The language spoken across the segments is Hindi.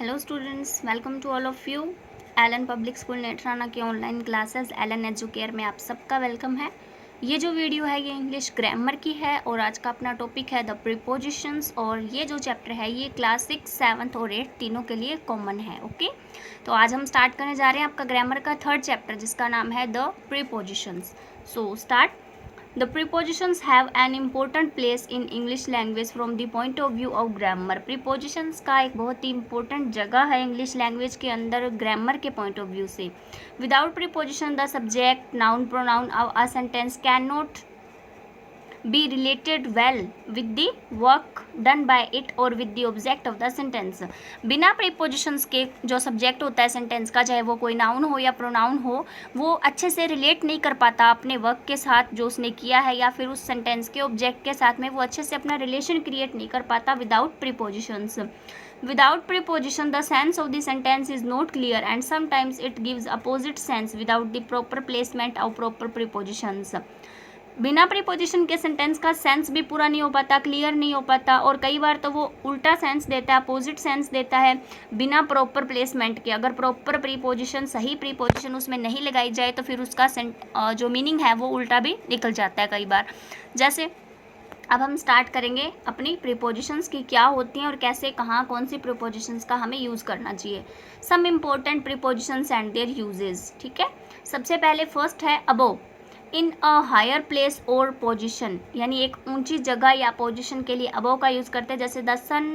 Hello students, welcome to all of you. Allen public school Netrana की ऑनलाइन क्लासेस एलन एजुकेयर में आप सबका वेलकम है। ये जो वीडियो है ये इंग्लिश ग्रामर की है और आज का अपना टॉपिक है द प्रीपोजिशंस। और ये जो चैप्टर है ये क्लास 6, 7 और 8 तीनों के लिए कॉमन है। ओके, तो आज हम स्टार्ट करने जा रहे हैं आपका ग्रामर का थर्ड चैप्टर जिसका नाम है the prepositions. So start. The prepositions have an important place in English language from the point of view of grammar. Prepositions का एक बहुत ही important जगह है इंग्लिश लैंग्वेज के अंदर ग्रामर के पॉइंट ऑफ व्यू से। Without preposition, the subject, noun, pronoun of a sentence cannot be related well with the work done by it or with the object of the sentence. बिना prepositions के जो सब्जेक्ट होता है सेंटेंस का, चाहे वो कोई नाउन हो या प्रोनाउन हो, वो अच्छे से रिलेट नहीं कर पाता अपने वर्क के साथ जो उसने किया है या फिर उस सेंटेंस के ऑब्जेक्ट के साथ में वो अच्छे से अपना रिलेशन क्रिएट नहीं कर पाता without prepositions. Without preposition, the sense of the sentence is not clear and sometimes it gives opposite sense without the proper placement of proper prepositions. बिना प्रीपोजिशन के सेंटेंस का सेंस भी पूरा नहीं हो पाता, क्लियर नहीं हो पाता और कई बार तो वो उल्टा सेंस देता है, अपोजिट सेंस देता है बिना प्रॉपर प्लेसमेंट के. अगर प्रॉपर प्रीपोजिशन, सही प्रीपोजिशन उसमें नहीं लगाई जाए तो फिर उसका जो मीनिंग है वो उल्टा भी निकल जाता है कई बार. जैसे अब हम स्टार्ट करेंगे अपनी प्रीपोजिशंस की क्या होती हैं और कैसे, कहाँ, कौन सी प्रीपोजिशंस का हमें यूज़ करना चाहिए. Some important prepositions and their uses. ठीक है, सबसे पहले फर्स्ट है above. In a higher place और पोजिशन, यानी एक ऊंची जगह या पोजिशन के लिए अबोव का यूज़ करते हैं. जैसे the sun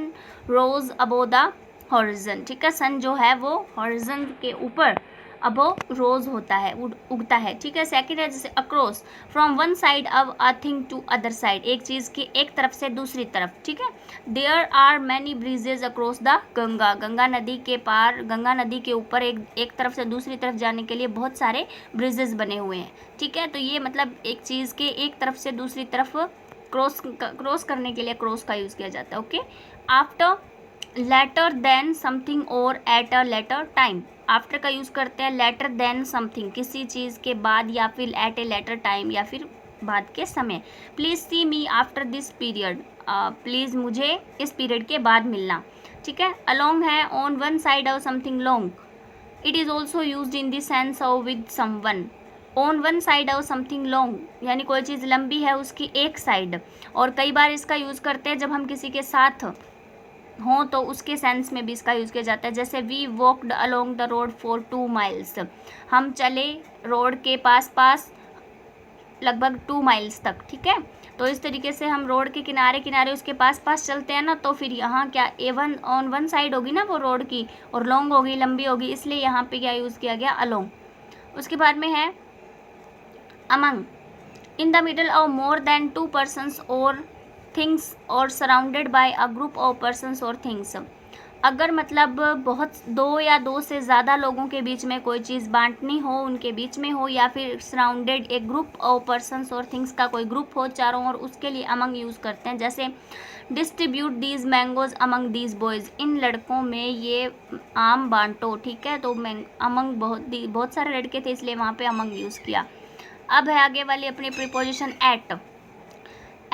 rose above the horizon. ठीक है, सन जो है वो हॉरिजन के ऊपर अबोव रोज होता है, उगता है. ठीक है, सेकंड है जैसे across, from one side of a thing to other side, एक चीज़ की एक तरफ से दूसरी तरफ. ठीक है, there are many bridges across the Ganga. Ganga नदी के पार, गंगा नदी के ऊपर एक तरफ से दूसरी तरफ जाने के लिए बहुत सारे ब्रिजेस बने हुए हैं. ठीक है, तो ये मतलब एक चीज़ के एक तरफ से दूसरी तरफ क्रॉस करने के लिए क्रॉस का यूज़ किया जाता है. Okay, after later than something or at a later time. After का यूज़ करते हैं लेटर देन समथिंग, किसी चीज़ के बाद, या फिर एट ए लेटर टाइम, या फिर बाद के समय. Please see me after this period. Please मुझे इस पीरियड के बाद मिलना. ठीक है, अलोंग है on one side of something long. It is also use in the sense of with someone. On one side of something long यानी कोई चीज़ लंबी है उसकी एक साइड. और कई बार इसका यूज़ करते हैं जब हम किसी के साथ हों तो उसके सेंस में भी इसका यूज़ किया जाता है. जैसे we walked along the road for 2 miles. हम चले रोड के पास लगभग 2 miles तक. ठीक है, तो इस तरीके से हम रोड के किनारे किनारे उसके पास चलते हैं ना, तो फिर यहाँ क्या A1 ऑन वन साइड होगी ना वो रोड की, और लॉन्ग होगी, लंबी होगी, इसलिए यहाँ पे क्या यूज़ किया गया, अलोंग. उसके बाद में है among. In the middle of more than 2 persons और थिंग्स और surrounded by a group of persons और थिंग्स. अगर मतलब बहुत दो या दो से ज़्यादा लोगों के बीच में कोई चीज़ बांटनी हो, उनके बीच में हो, या फिर सराउंडेड एक ग्रुप ऑफ पर्सन्स और थिंग्स का कोई ग्रुप हो चारों ओर, उसके लिए अमंग यूज़ करते हैं. जैसे distribute these mangoes among these boys. इन लड़कों में ये आम बांटो. ठीक है, तो अमंग बहुत सारे लड़के थे इसलिए वहाँ पे अमंग यूज़ किया. अब है आगे वाली अपनी प्रीपोजिशन एट.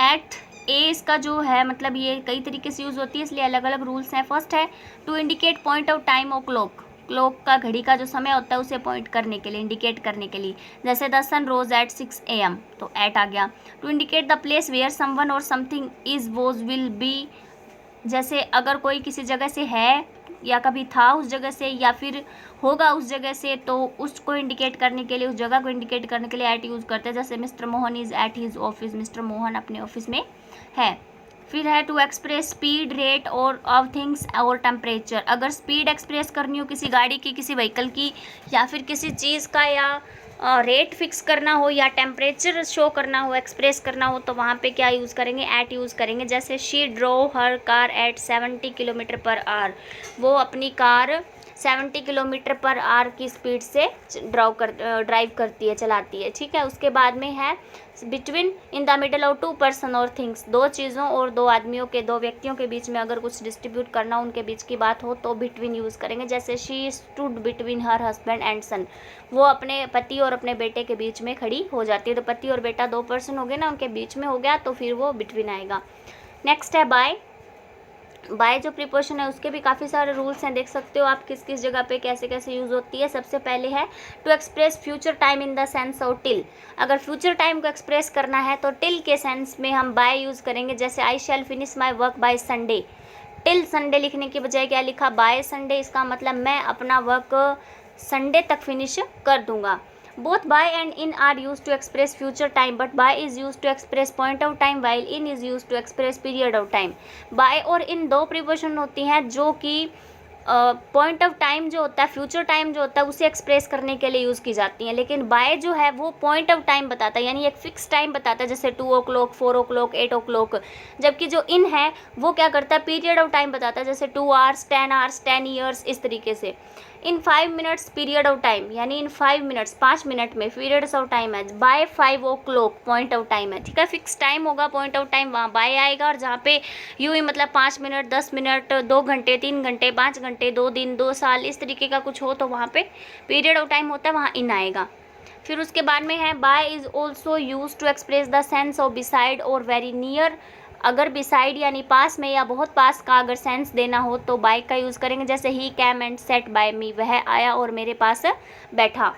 एट ए इसका जो है मतलब ये कई तरीके से यूज़ होती है इसलिए अलग अलग रूल्स हैं. फर्स्ट है to indicate point of time of clock. Clock का, घड़ी का जो समय होता है उसे पॉइंट करने के लिए, इंडिकेट करने के लिए. जैसे the sun rose at 6 AM, तो एट आ गया. To indicate the place where someone or something is was will be. जैसे अगर कोई किसी जगह से है या कभी था उस जगह से या फिर होगा उस जगह से, तो उसको इंडिकेट करने के लिए, उस जगह को इंडिकेट करने के लिए एट यूज़ करते हैं. जैसे mister Mohan is at his office. Mister Mohan अपने ऑफिस में है. फिर है टू एक्सप्रेस स्पीड, रेट और ऑफ थिंग्स और टेम्परेचर. अगर स्पीड एक्सप्रेस करनी हो किसी गाड़ी की, किसी व्हीकल की, या फिर किसी चीज़ का, या रेट फिक्स करना हो, या टेम्परेचर शो करना हो, एक्सप्रेस करना हो, तो वहाँ पे क्या यूज़ करेंगे, एट यूज़ करेंगे. जैसे she drove her car at 70 km/h. वो अपनी कार 70 km/h की स्पीड से ड्राइव करती है, चलाती है. ठीक है, उसके बाद में है between in the middle of 2 person और थिंग्स. दो चीज़ों और दो आदमियों के, दो व्यक्तियों के बीच में अगर कुछ डिस्ट्रीब्यूट करना, उनके बीच की बात हो तो बिटवीन यूज़ करेंगे. जैसे she stood between her husband and son. वो अपने पति और अपने बेटे के बीच में खड़ी हो जाती है. तो पति और बेटा 2 person हो गए ना, उनके बीच में हो गया तो फिर वो बिटवीन आएगा. नेक्स्ट है बाय. बाय जो प्रीपोजिशन है उसके भी काफ़ी सारे रूल्स हैं, देख सकते हो आप किस किस जगह पे कैसे कैसे यूज़ होती है। सबसे पहले है to express future time in the sense of till. अगर फ्यूचर टाइम को एक्सप्रेस करना है तो टिल के सेंस में हम बाय यूज़ करेंगे। जैसे I shall finish my work by Sunday, till Sunday लिखने की बजाय क्या लिखा, बाय संडे। इसका मतलब मैं अपना वर्क संडे तक फिनिश कर दूंगा। Both by and in are used to express future time, but by is used to express point of time while in is used to express period of time। by और in दो प्रीपोजिशन होती हैं जो कि पॉइंट ऑफ टाइम जो होता है, फ्यूचर टाइम जो होता है, उसे एक्सप्रेस करने के लिए यूज़ की जाती हैं। लेकिन बाय जो है वो पॉइंट ऑफ टाइम बताता है, यानी एक फिक्स टाइम बताता है, जैसे 2 o'clock, 4 o'clock, 8 o'clock। जबकि जो इन है वो क्या करता है, पीरियड ऑफ टाइम बताता है, जैसे 2 hours, 10 hours, 10 years, इस तरीके से। In 5 minutes period of time, यानी इन 5 minutes, 5 मिनट में पीरियड्स ऑफ टाइम है। By 5 o'clock point of time है, ठीक है, फिक्स टाइम होगा, पॉइंट ऑफ टाइम वहाँ बाय आएगा। और जहाँ पे यूँ ही मतलब 5 मिनट, 10 मिनट, 2 घंटे, 3 घंटे, 5 घंटे, 2 दिन, 2 साल, इस तरीके का कुछ हो तो वहाँ पे पीरियड ऑफ टाइम होता है, वहाँ इन आएगा। फिर उसके बाद में है by is also use to express the sense of beside और वेरी नियर। अगर बिसाइड यानी पास में या बहुत पास का अगर सेंस देना हो तो बाय का यूज़ करेंगे। जैसे he came and sat by me, वह आया और मेरे पास बैठा।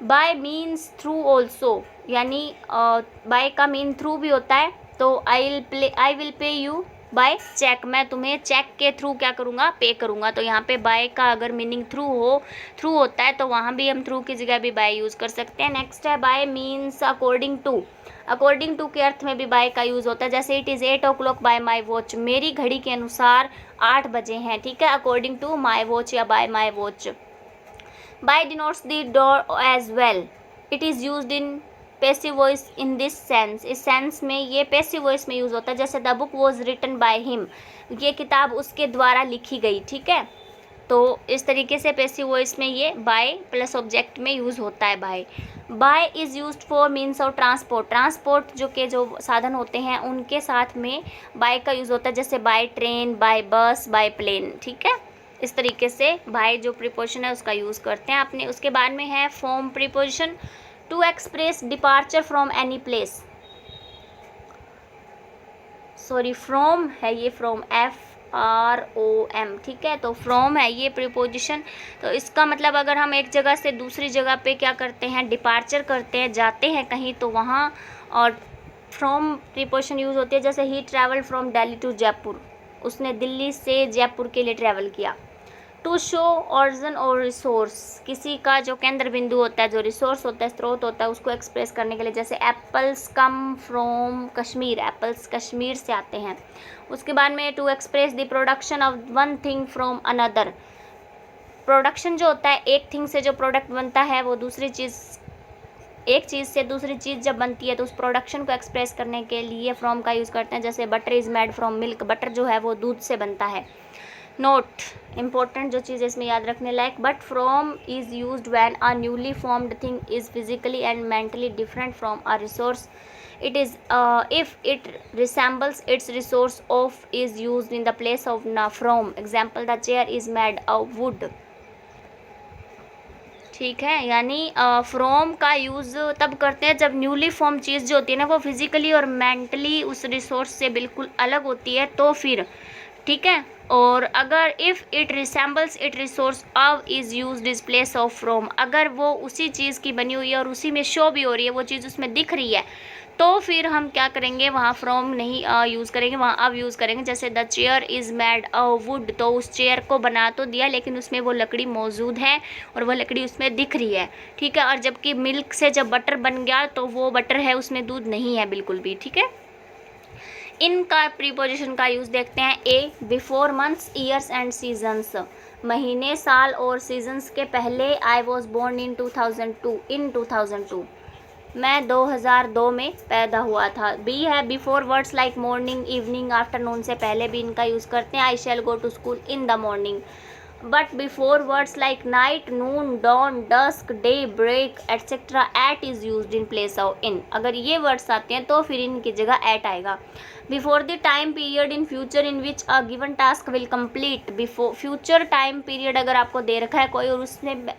बाय मीन्स थ्रू ऑल्सो, यानी बाय का मीन थ्रू भी होता है। तो I will pay you by cheque, मैं तुम्हें चेक के थ्रू क्या करूँगा, पे करूँगा। तो यहाँ पे बाय का अगर मीनिंग थ्रू होता है तो वहाँ भी हम थ्रू की जगह भी बाय यूज़ कर सकते हैं। नेक्स्ट है by means according to. According to के अर्थ में भी बाय का यूज़ होता है। जैसे it is 8 o'clock by my watch, मेरी घड़ी के अनुसार 8 बजे हैं, ठीक है, अकॉर्डिंग टू माई वॉच या by my watch. By denotes the doer as well, it is used in passive voice in this sense, इस सेंस में ये पैसिव वॉइस में यूज़ होता है। जैसे the book was written by him, ये किताब उसके द्वारा लिखी गई, ठीक है। तो इस तरीके से पैसिव वॉइस में ये बाय प्लस ऑब्जेक्ट में यूज़ होता है by. By is used for means of transport, transport जो साधन होते हैं उनके साथ में बाय का यूज़ होता है। जैसे बाय ट्रेन, बाय बस, बाय प्लेन, ठीक है। इस तरीके से बाय जो प्रीपोजिशन है उसका यूज़ करते हैं आपने। उसके बाद में है from preposition, to express departure from any place. Sorry, from है ये, फ्रॉम FROM, ठीक है। तो फ्रॉम है ये प्रीपोजिशन। तो इसका मतलब अगर हम एक जगह से दूसरी जगह पे क्या करते हैं, डिपार्चर करते हैं, जाते हैं कहीं, तो वहाँ और फ्रॉम प्रीपोजिशन यूज़ होती है। जैसे he travel from Delhi to Jaipur, उसने दिल्ली से जयपुर के लिए ट्रैवल किया। To show origin or resource, किसी का जो केंद्र बिंदु होता है, जो रिसोर्स होता है, स्रोत होता है, उसको एक्सप्रेस करने के लिए। जैसे apples come from Kashmir, apples Kashmir से आते हैं। उसके बाद में to express the production of one thing from another, production जो होता है, एक थिंग से जो प्रोडक्ट बनता है वो दूसरी चीज़, एक चीज़ से दूसरी चीज़ जब बनती है तो उस प्रोडक्शन को एक्सप्रेस करने के लिए फ्रॉम का यूज़ करते हैं। जैसे butter is made from milk, butter जो है वो दूध से बनता है। नोट इम्पोर्टेंट जो चीज़ इसमें याद रखने लायक, but from is used when a newly formed thing is physically and mentally different from a resource. It is if it resembles its resource of is used in the place of ना from. Example, the chair is made of wood, ठीक है। यानी फ्रॉम का यूज़ तब करते हैं जब न्यूली फॉर्म चीज़ जो होती है ना वो फिजिकली और मेंटली उस रिसोर्स से बिल्कुल अलग होती है, तो फिर, ठीक है। और अगर if it resembles it resource of is used is place of from, अगर वो उसी चीज़ की बनी हुई है और उसी में शो भी हो रही है, वो चीज़ उसमें दिख रही है, तो फिर हम क्या करेंगे, वहाँ फ्रॉम नहीं यूज़ करेंगे, वहाँ अब यूज़ करेंगे। जैसे the chair is made of would, तो उस चेयर को बना तो दिया लेकिन उसमें वो लकड़ी मौजूद है और वो लकड़ी उसमें दिख रही है, ठीक है। और जबकि मिल्क से जब बटर बन गया तो वो बटर है, उसमें दूध नहीं है बिल्कुल भी, ठीक है। इनका प्रीपोजिशन का यूज़ देखते हैं। A, before months, years and seasons, महीने, साल और सीजन्स के पहले। आई वॉज बोर्न इन 2002, इन 2002, मैं 2002 में पैदा हुआ था। बी है before words like morning, evening, afternoon से पहले भी इनका यूज़ करते हैं। I shall go to school in the morning. But before words like night, noon, dawn, dusk, day, break etcetera, at is used in place of in. अगर ये वर्ड्स आते हैं तो फिर इनकी जगह एट आएगा। Before the time period in future in which a given task will complete, before future time period अगर आपको दे रखा है कोई और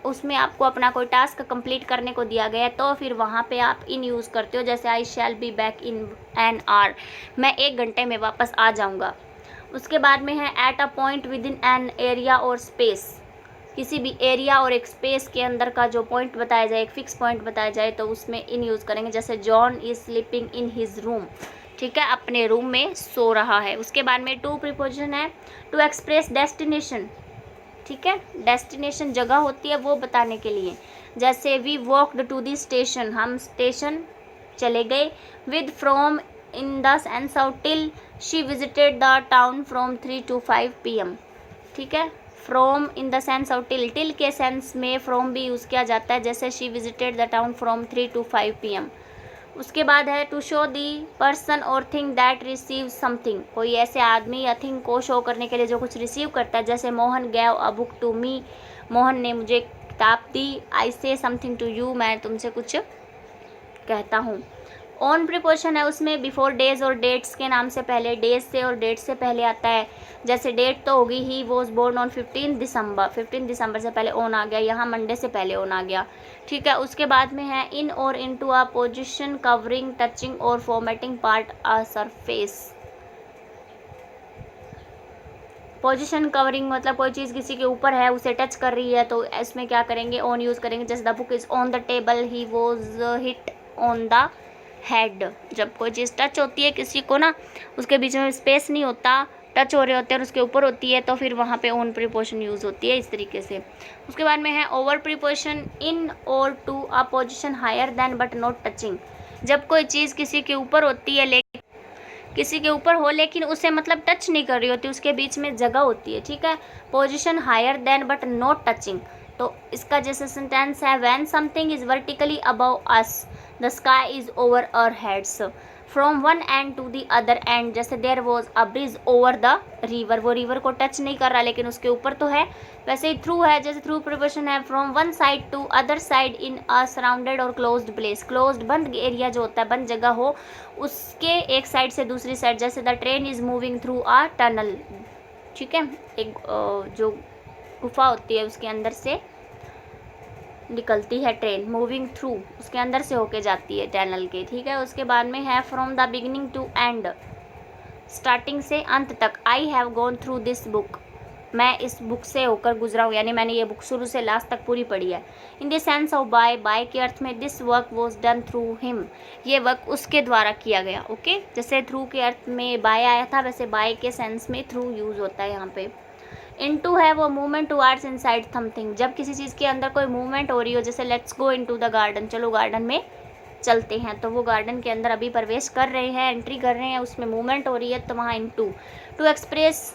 उसमें आपको अपना कोई टास्क कंप्लीट करने को दिया गया है, तो फिर वहाँ पे आप इन यूज़ करते हो। जैसे I shall be back in an hour, मैं 1 घंटे में वापस आ जाऊँगा। उसके बाद में है at a point with in an area और स्पेस, किसी भी एरिया और एक स्पेस के अंदर का जो पॉइंट बताया जाए, एक फिक्स पॉइंट बताया जाए तो उसमें इन यूज़ करेंगे। जैसे John is sleeping in his room, ठीक है, अपने रूम में सो रहा है। उसके बाद में टू प्रीपोजिशन है टू एक्सप्रेस डेस्टिनेशन, ठीक है, डेस्टिनेशन जगह होती है वो बताने के लिए। जैसे we walked to the station, हम स्टेशन चले गए। With from in the sense of till, she visited the town from 3 to 5 PM, ठीक है। From in the sense of till, till के सेंस में फ्रॉम भी यूज़ किया जाता है, जैसे she visited the town from 3 to 5 PM। उसके बाद है टू शो दी पर्सन और थिंग दैट रिसीव समथिंग, कोई ऐसे आदमी या थिंग को शो करने के लिए जो कुछ रिसीव करता है। जैसे Mohan gave a book to me, Mohan ने मुझे किताब दी। आई से समथिंग टू यू, मैं तुमसे कुछ कहता हूँ। ऑन प्रीपोजिशन है उसमें बिफोर डेज और डेट्स के नाम से पहले, डेज से और डेट से पहले आता है। जैसे डेट तो होगी ही वॉज बोर्न ऑन 15 दिसंबर, 15 दिसंबर से पहले ऑन आ गया, यहाँ मंडे से पहले ऑन आ गया, ठीक है। उसके बाद में है in or into a position covering touching or formatting part a surface. Position covering मतलब कोई चीज़ किसी के ऊपर है, उसे टच कर रही है, तो इसमें क्या करेंगे, ऑन यूज़ करेंगे। जैसे the book is on the table, he was hit on the head. जब कोई चीज़ टच होती है किसी को ना, उसके बीच में स्पेस नहीं होता, टच हो रहे होते हैं और उसके ऊपर होती है, तो फिर वहाँ पे ऑन प्रीपोजिशन यूज़ होती है इस तरीके से। उसके बाद में है ओवर प्रीपोजिशन इन और to a position higher than but not touching, जब कोई चीज़ किसी के ऊपर होती है लेकिन किसी के ऊपर हो लेकिन उसे मतलब टच नहीं कर रही होती, उसके बीच में जगह होती है, ठीक है। Position higher than but not touching, तो इसका जैसे सेंटेंस है when something is vertically above us, the sky is over our heads, from one end to the other end. जैसे there was a bridge over the river, वो रिवर को टच नहीं कर रहा लेकिन उसके ऊपर तो है। वैसे ही थ्रू है, जैसे थ्रू प्रीपोजिशन है from one side to other side in a surrounded और क्लोज्ड प्लेस, क्लोज्ड बंद एरिया जो होता है, बंद जगह हो, उसके एक साइड से दूसरी साइड। जैसे the train is moving through a tunnel, ठीक है, एक जो गुफा होती है उसके अंदर से निकलती है ट्रेन, मूविंग थ्रू, उसके अंदर से होके जाती है टनल के, ठीक है। उसके बाद में है from the beginning to end, starting से अंत तक। I have gone through this book, मैं इस बुक से होकर गुजरा हूँ, यानी मैंने ये बुक शुरू से लास्ट तक पूरी पढ़ी है। In the sense of by, by के अर्थ में this work was done through him, ये वर्क उसके द्वारा किया गया, ओके। जैसे थ्रू के अर्थ में बाय आया था, वैसे बाय के सेंस में थ्रू यूज़ होता है यहाँ पे। इनटू है वो मूवमेंट टुवर्ड्स इनसाइड समथिंग, जब किसी चीज़ के अंदर कोई मूवमेंट हो रही हो, जैसे let's go into the garden, चलो गार्डन में चलते हैं, तो वो गार्डन के अंदर अभी प्रवेश कर रहे हैं, एंट्री कर रहे हैं, उसमें मूवमेंट हो रही है, तो वहाँ into. To express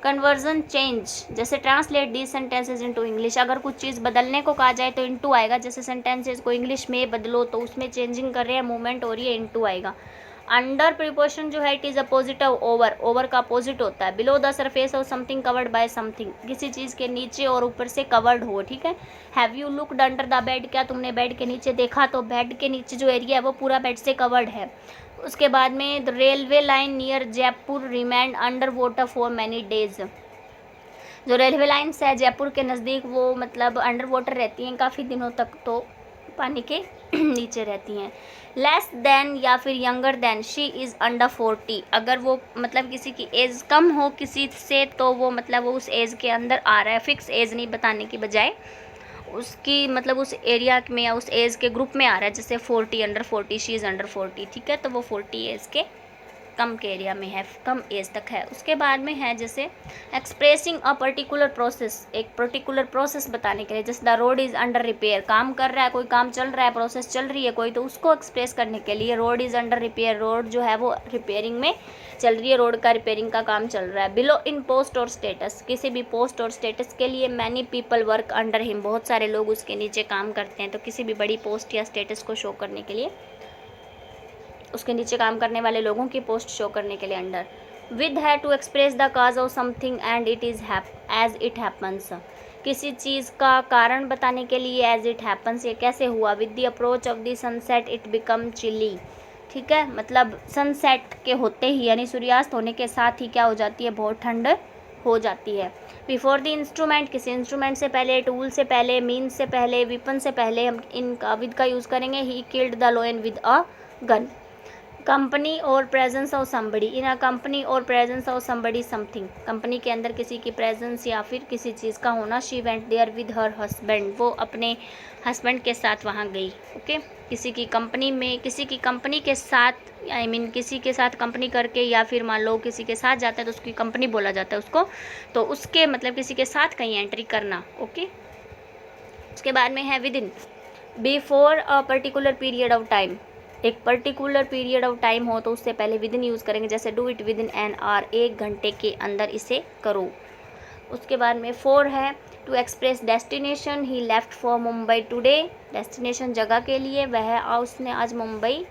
conversion change, जैसे translate the sentences into English, अगर कुछ चीज़ बदलने को कहा जाए तो इनटू आएगा। जैसे सेंटेंसेज को इंग्लिश में बदलो तो उसमें चेंजिंग कर रहे हैं, मूवमेंट हो रही है, इनटू आएगा। अंडर प्रीपोजिशन जो है it is opposite of over, over का अपोजिट होता है। Below the surface of something covered by something, किसी चीज़ के नीचे और ऊपर से कवर्ड हो, ठीक है। Have you looked under the bed, क्या तुमने बेड के नीचे देखा, तो बेड के नीचे जो एरिया है वो पूरा बेड से कवर्ड है। उसके बाद में the railway line near Jaipur remained under water for many days, जो रेलवे लाइन्स है जयपुर के नज़दीक वो मतलब अंडर वाटर रहती हैं काफ़ी दिनों तक, तो पानी के नीचे रहती हैं। लेस देन या फिर younger than, she is under 40, अगर वो मतलब किसी की एज कम हो किसी से तो वो मतलब वो उस एज के अंदर आ रहा है, फिक्स एज नहीं बताने की बजाय उसकी मतलब उस एरिया में या उस एज के ग्रुप में आ रहा है। जैसे 40 अंडर 40, शी इज़ अंडर 40, ठीक है, तो वो 40 एज के कम के एरिया में है, कम एज तक है। उसके बाद में है जैसे एक्सप्रेसिंग अ पर्टिकुलर प्रोसेस, एक पर्टिकुलर प्रोसेस बताने के लिए। जैसे the road is under repair, काम कर रहा है कोई, काम चल रहा है, प्रोसेस चल रही है कोई, तो उसको एक्सप्रेस करने के लिए road is under repair, road जो है वो रिपेयरिंग में चल रही है, रोड का रिपेयरिंग का काम चल रहा है। बिलो इन पोस्ट और स्टेटस, किसी भी पोस्ट और स्टेटस के लिए many people work under him, बहुत सारे लोग उसके नीचे काम करते हैं, तो किसी भी बड़ी पोस्ट या स्टेटस को शो करने के लिए उसके नीचे काम करने वाले लोगों की पोस्ट शो करने के लिए अंडर। विद है to express the cause of something and it is as it happens, किसी चीज़ का कारण बताने के लिए एज इट हैपन्स, ये कैसे हुआ। With the approach of the sunset it become chilly, ठीक है, मतलब सनसेट के होते ही यानी सूर्यास्त होने के साथ ही क्या हो जाती है, बहुत ठंड हो जाती है। बिफोर द इंस्ट्रूमेंट, किसी इंस्ट्रूमेंट से पहले, टूल से पहले, मीन्स से पहले, विपन से पहले हम इनका विद का यूज़ करेंगे। He killed the lion with a gun, company or presence of somebody, in a company or presence of somebody something, company के अंदर किसी की प्रेजेंस या फिर किसी चीज़ का होना। She went there with her husband, वो अपने हस्बैंड के साथ वहाँ गई। ओके, किसी की कंपनी में, किसी की कंपनी के साथ, आई मीन किसी के साथ कंपनी करके, या फिर मान लो किसी के साथ जाता है तो उसकी कंपनी बोला जाता है उसको, तो उसके मतलब किसी के साथ कहीं एंट्री करना। ओके, उसके बाद में है with in, before a particular period of time, एक पर्टिकुलर पीरियड ऑफ टाइम हो तो उससे पहले विद इन यूज़ करेंगे, जैसे do it with in an our, 1 घंटे के अंदर इसे करो। उसके बाद में 4 है to express destination, he left for Mumbai today, destination जगह के लिए, वह उसने आज Mumbai,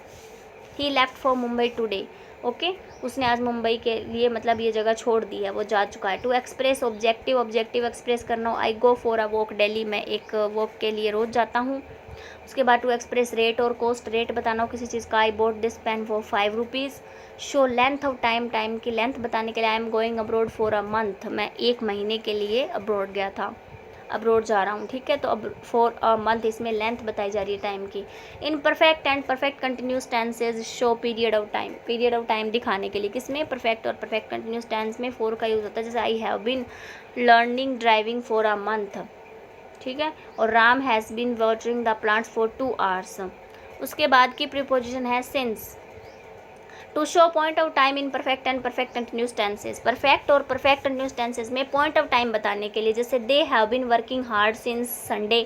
he left for Mumbai today. Okay, उसने आज मुंबई के लिए मतलब ये जगह छोड़ दी है, वो जा चुका है। To express objective, objective express करना, I go for a walk daily, मैं एक वॉक के लिए रोज़ जाता हूँ। उसके बाद to express rate or cost, rate बताना हो किसी चीज़ का, I bought this pen for 5 rupees. Show length of time, time की लेंथ बताने के लिए, I am going abroad for a month, मैं 1 महीने के लिए अब्रॉड गया था, अब्रॉड जा रहा हूँ। ठीक है, तो अब फॉर अ मंथ, इसमें लेंथ बताई जा रही है टाइम की। इन perfect and perfect continuous tenses show period of time, period of time दिखाने के लिए किसमें, परफेक्ट और परफेक्ट कंटिन्यूस टेंस में 4 का यूज़ होता है, जैसे I have been learning driving for a month. ठीक है, और Ram has been watering the plants for 2 hours. उसके बाद की प्रीपोजिशन है since, to show point of time in perfect and perfect continuous tenses, perfect और परफेक्ट कंटिन्यूस टेंसेज में पॉइंट ऑफ टाइम बताने के लिए, जैसे they have been working hard since Sunday,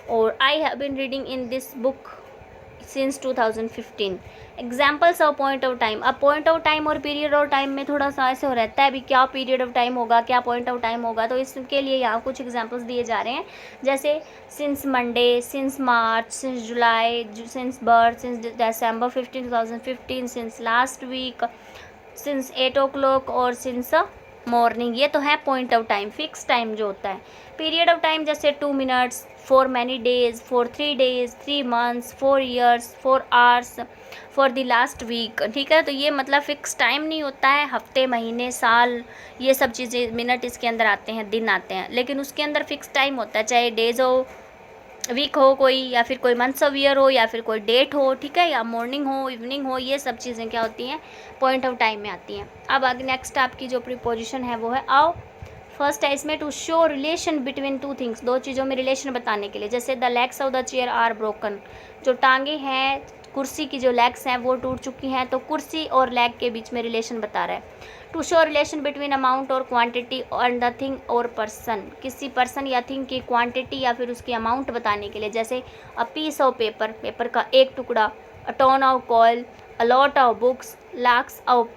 और I have been reading in this book since 2015। Examples of point of time, अब पॉइंट ऑफ टाइम और पीरियड ऑफ टाइम में थोड़ा सा ऐसे हो रहता है, अभी क्या पीरियड ऑफ टाइम होगा, क्या पॉइंट ऑफ टाइम होगा, तो इसके लिए यहाँ कुछ एग्जाम्पल्स दिए जा रहे हैं, जैसे since Monday, since March, since July, since birth, since December 15, 2015, since last week, since 8 o'clock और सिंस मॉर्निंग। ये तो है point of time, fix time जो होता है। पीरियड ऑफ टाइम जैसे 2 minutes, for many days, for 3 days, 3 months, 4 years, 4 hours, for the last week. ठीक है, तो ये मतलब फिक्स टाइम नहीं होता है, हफ्ते, महीने, साल, ये सब चीज़ें, मिनट इसके अंदर आते हैं, दिन आते हैं, लेकिन उसके अंदर फिक्स टाइम होता है, चाहे डेज हो, वीक हो कोई, या फिर कोई मंथ्स ऑफ ईयर हो, या फिर कोई डेट हो। ठीक है, या मॉर्निंग हो, इवनिंग हो, ये सब चीज़ें क्या होती हैं, पॉइंट ऑफ टाइम में आती हैं। अब आगे नेक्स्ट आपकी जो प्रीपोजिशन है वो है आओ। फर्स्ट है इसमें to show relation between 2 things, 2 चीज़ों में रिलेशन बताने के लिए, जैसे the legs of the chair are broken, जो टांगे हैं कुर्सी की, जो लेग्स हैं वो टूट चुकी हैं, तो कुर्सी और लेग के बीच में रिलेशन बता रहा है। To show relation between amount और क्वांटिटी एंड द थिंग और पर्सन, किसी पर्सन या थिंग की क्वांटिटी या फिर उसकी अमाउंट बताने के लिए, जैसे a piece of paper, paper का एक टुकड़ा, a ton of coil, a lot of books, lakhs of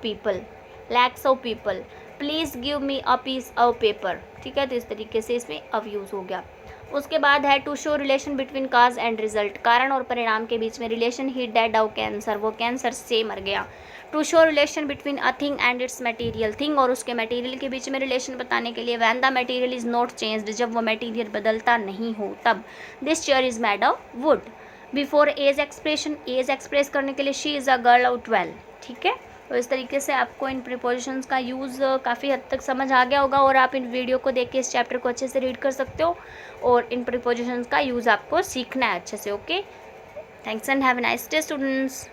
people, please give me a piece of paper. ठीक है, तो इस तरीके से इसमें अब यूज़ हो गया। उसके बाद है to show relation between cause and result, कारण और परिणाम के बीच में relation, he dead of cancer, वो कैंसर से मर गया। To show relation between a thing and its material, thing और उसके मटेरियल के बीच में रिलेशन बताने के लिए, when the material is not changed, जब वो मटेरियल बदलता नहीं हो तब। This chair is made of wood. Before as expression, as express करने के लिए, she is a girl of 12। ठीक है, तो इस तरीके से आपको इन प्रीपोजिशंस का यूज़ काफ़ी हद तक समझ आ गया होगा, और आप इन वीडियो को देख के इस चैप्टर को अच्छे से रीड कर सकते हो, और इन प्रीपोजिशंस का यूज़ आपको सीखना है अच्छे से। Okay, thanks and have a nice day students.